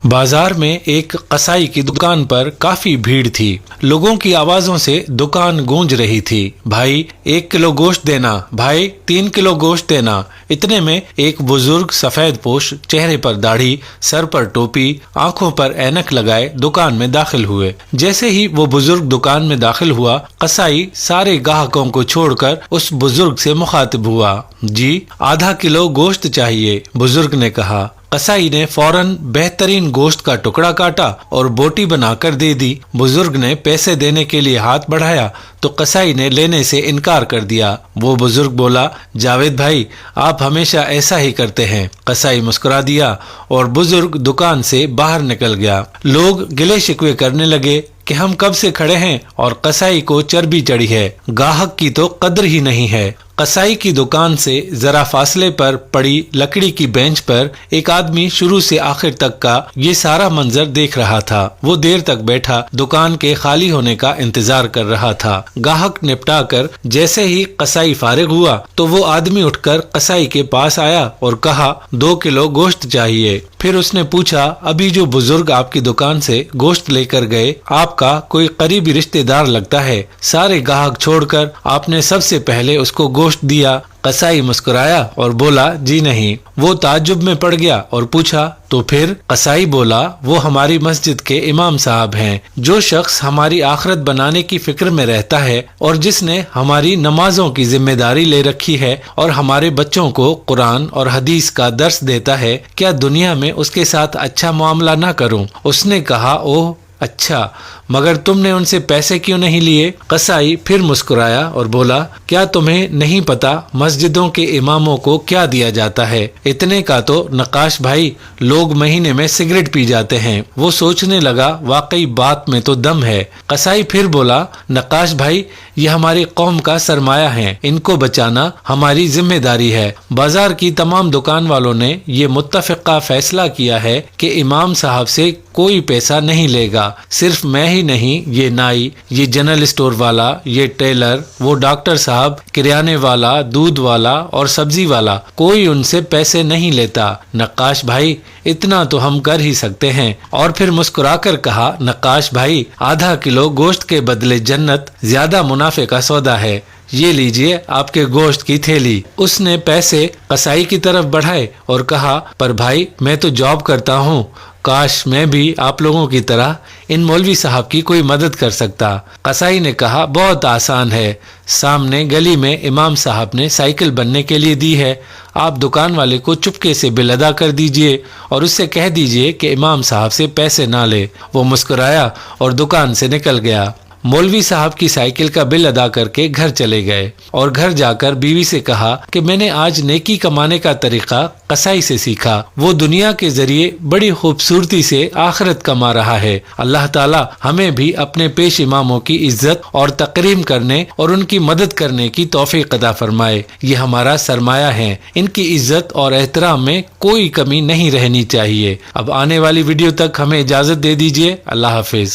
بازار میں ایک قصائی کی دکان پر کافی بھیڑ تھی۔ لوگوں کی آوازوں سے دکان گونج رہی تھی۔ بھائی 1 کلو گوشت دینا، بھائی 3 کلو گوشت دینا۔ اتنے میں ایک بزرگ سفید پوش، چہرے پر داڑھی، سر پر ٹوپی، آنکھوں پر اینک لگائے دکان میں داخل ہوئے۔ جیسے ہی وہ بزرگ دکان میں داخل ہوا، قصائی سارے گاہکوں کو چھوڑ کر اس بزرگ سے مخاطب ہوا۔ جی ½ کلو گوشت چاہیے، بزرگ نے کہا۔ قصائی نے فوراً بہترین گوشت کا ٹکڑا کاٹا اور بوٹی بنا کر دے دی۔ بزرگ نے پیسے دینے کے لیے ہاتھ بڑھایا تو قصائی نے لینے سے انکار کر دیا۔ وہ بزرگ بولا، جاوید بھائی، آپ ہمیشہ ایسا ہی کرتے ہیں۔ قصائی مسکرا دیا اور بزرگ دکان سے باہر نکل گیا۔ لوگ گلے شکوے کرنے لگے کہ ہم کب سے کھڑے ہیں اور قصائی کو چربی چڑھی ہے، گاہک کی تو قدر ہی نہیں ہے۔ قصائی کی دکان سے ذرا فاصلے پر پڑی لکڑی کی بینچ پر ایک آدمی شروع سے آخر تک کا یہ سارا منظر دیکھ رہا تھا۔ وہ دیر تک بیٹھا دکان کے خالی ہونے کا انتظار کر رہا تھا۔ گاہک نپٹا کر جیسے ہی قصائی فارغ ہوا تو وہ آدمی اٹھ کر قصائی کے پاس آیا اور کہا، 2 کلو گوشت چاہیے۔ پھر اس نے پوچھا، ابھی جو بزرگ آپ کی دکان سے گوشت لے کر گئے آپ کا کوئی قریبی رشتہ دار لگتا ہے؟ سارے گاہک چھوڑ کر آپ نے سب سے پہلے اس کو گوشت دیا؟ قصائی مسکرایا اور بولا، جی نہیں۔ وہ تعجب میں پڑ گیا اور پوچھا، تو پھر؟ قصائی بولا، وہ ہماری مسجد کے امام صاحب ہیں۔ جو شخص ہماری آخرت بنانے کی فکر میں رہتا ہے اور جس نے ہماری نمازوں کی ذمہ داری لے رکھی ہے اور ہمارے بچوں کو قرآن اور حدیث کا درس دیتا ہے، کیا دنیا میں اس کے ساتھ اچھا معاملہ نہ کروں؟ اس نے کہا، اوہ اچھا، مگر تم نے ان سے پیسے کیوں نہیں لیے؟ قصائی پھر مسکرایا اور بولا، کیا تمہیں نہیں پتا مسجدوں کے اماموں کو کیا دیا جاتا ہے؟ اتنے کا تو نقاش بھائی لوگ مہینے میں سگریٹ پی جاتے ہیں۔ وہ سوچنے لگا، واقعی بات میں تو دم ہے۔ قصائی پھر بولا، نقاش بھائی یہ ہماری قوم کا سرمایہ ہے، ان کو بچانا ہماری ذمہ داری ہے۔ بازار کی تمام دکان والوں نے یہ متفقہ فیصلہ کیا ہے کہ امام صاحب سے کوئی پیسہ نہیں لے گا۔ صرف میں ہی نہیں، یہ نائی، یہ جنرل اسٹور والا، یہ ٹیلر، وہ ڈاکٹر صاحب، کریانے والا، دودھ والا اور سبزی والا، کوئی ان سے پیسے نہیں لیتا۔ نقاش بھائی اتنا تو ہم کر ہی سکتے ہیں۔ اور پھر مسکرا کر کہا، نقاش بھائی ½ کلو گوشت کے بدلے جنت زیادہ منافع کا سودا ہے، یہ لیجئے آپ کے گوشت کی تھیلی۔ اس نے پیسے قصائی کی طرف بڑھائے اور کہا، پر بھائی میں تو جاب کرتا ہوں، کاش میں بھی آپ لوگوں کی طرح ان مولوی صاحب کی کوئی مدد کر سکتا۔ قصائی نے کہا، بہت آسان ہے، سامنے گلی میں امام صاحب نے سائیکل بننے کے لیے دی ہے، آپ دکان والے کو چپکے سے بل ادا کر دیجئے اور اس سے کہہ دیجئے کہ امام صاحب سے پیسے نہ لے۔ وہ مسکرایا اور دکان سے نکل گیا۔ مولوی صاحب کی سائیکل کا بل ادا کر کے گھر چلے گئے اور گھر جا کر بیوی سے کہا کہ میں نے آج نیکی کمانے کا طریقہ قصائی سے سیکھا، وہ دنیا کے ذریعے بڑی خوبصورتی سے آخرت کما رہا ہے۔ اللہ تعالی ہمیں بھی اپنے پیش اماموں کی عزت اور تکریم کرنے اور ان کی مدد کرنے کی توفیق عطا فرمائے۔ یہ ہمارا سرمایہ ہے، ان کی عزت اور احترام میں کوئی کمی نہیں رہنی چاہیے۔ اب آنے والی ویڈیو تک ہمیں اجازت دے دیجیے۔ اللہ حافظ۔